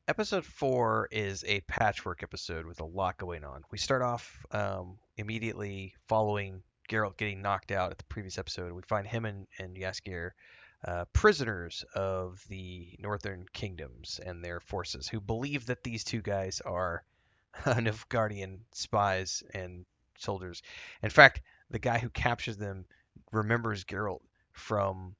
Episode 4 is a patchwork episode with a lot going on. We start off immediately following Geralt getting knocked out at the previous episode. We find him and Jaskier prisoners of the Northern Kingdoms and their forces, who believe that these two guys are Nilfgaardian spies and soldiers. In fact, the guy who captures them remembers Geralt from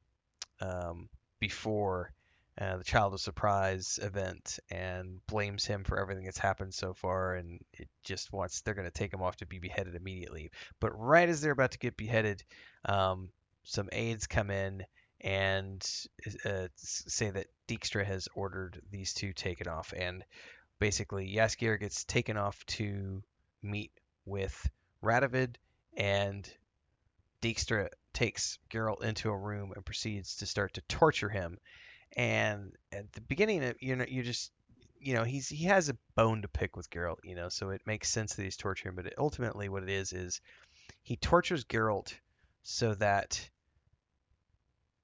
before the Child of Surprise event and blames him for everything that's happened so far, and it just wants they're going to take him off to be beheaded immediately. But right as they're about to get beheaded, um, some aides come in and say that Dijkstra has ordered these two taken off, and basically Jaskier gets taken off to meet with Radovid, and Dijkstra takes Geralt into a room and proceeds to start to torture him. And at the beginning, you just he has a bone to pick with Geralt, so it makes sense that he's torturing him. But ultimately, what it is he tortures Geralt so that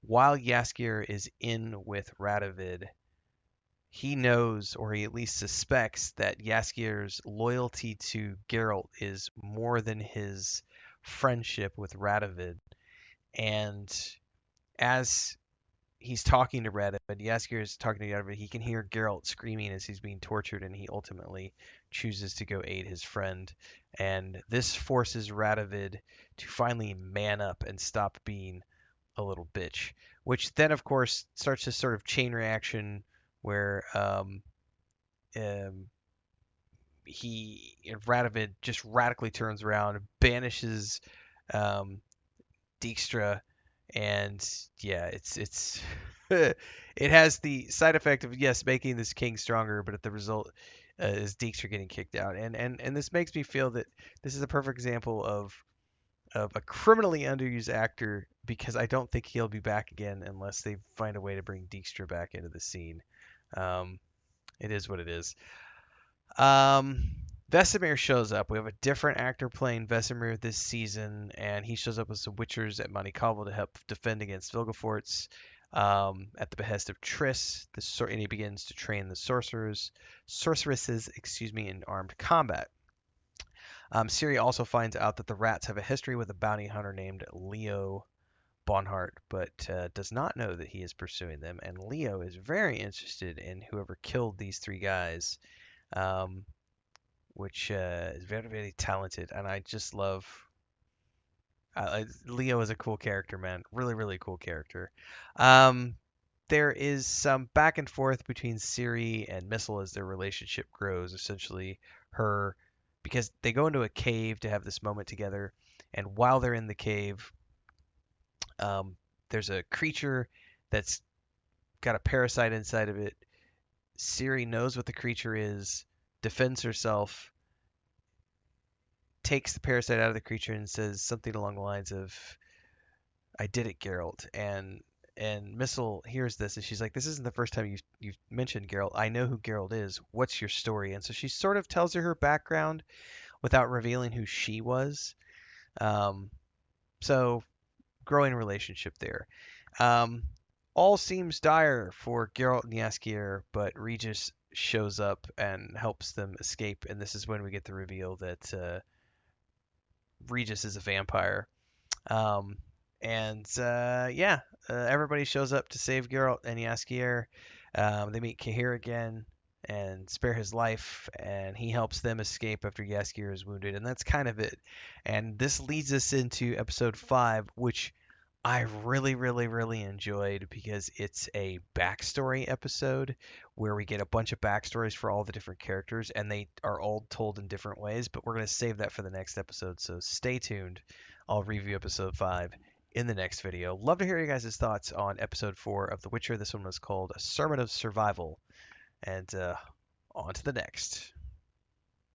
while Jaskier is in with Radovid, he knows, or he at least suspects, that Jaskier's loyalty to Geralt is more than his friendship with Radovid. And as he's talking to Radovid, Jaskier is talking to Radovid, he can hear Geralt screaming as he's being tortured, and he ultimately chooses to go aid his friend. And this forces Radovid to finally man up and stop being a little bitch, which then, of course, starts this sort of chain reaction where um, Radovid just radically turns around, banishes um, Dijkstra, and yeah, it's it has the side effect of, yes, making this king stronger, but at the result is Dijkstra getting kicked out, and this makes me feel that this is a perfect example of a criminally underused actor, because I don't think he'll be back again unless they find a way to bring Dijkstra back into the scene. Um, it is what it is. Um, Vesemir shows up. We have a different actor playing Vesemir this season, and he shows up with some Witchers at Monte Carlo to help defend against Vilgefortz at the behest of Triss. And he begins to train the sorceresses, in armed combat. Ciri also finds out that the rats have a history with a bounty hunter named Leo Bonhart, but does not know that he is pursuing them. And Leo is very interested in whoever killed these three guys. Um, which is very, very talented, and I just love. Leo is a cool character, man. Really, really cool character. Um, there is some back and forth between Ciri and Missile as their relationship grows. Essentially, her because they go into a cave to have this moment together, and while they're in the cave, um, there's a creature that's got a parasite inside of it. Ciri knows what the creature is, defends herself, takes the parasite out of the creature and says something along the lines of, "I did it, Geralt." And Missile hears this and she's like, "This isn't the first time you've mentioned Geralt. I know who Geralt is. What's your story?" And so she sort of tells her background without revealing who she was. Um, so growing relationship there. Um, all seems dire for Geralt and Jaskier, but Regis shows up and helps them escape, and this is when we get the reveal that Regis is a vampire. Um, and yeah, everybody shows up to save Geralt and Jaskier. They meet Cahir again and spare his life, and he helps them escape after Jaskier is wounded, and that's kind of it. And this leads us into episode 5, which I really, really, really enjoyed because it's a backstory episode where we get a bunch of backstories for all the different characters, and they are all told in different ways, but we're going to save that for the next episode, so stay tuned. I'll review episode 5 in the next video. Love to hear you guys' thoughts on episode 4 of The Witcher. This one was called A Sermon of Survival, and on to the next.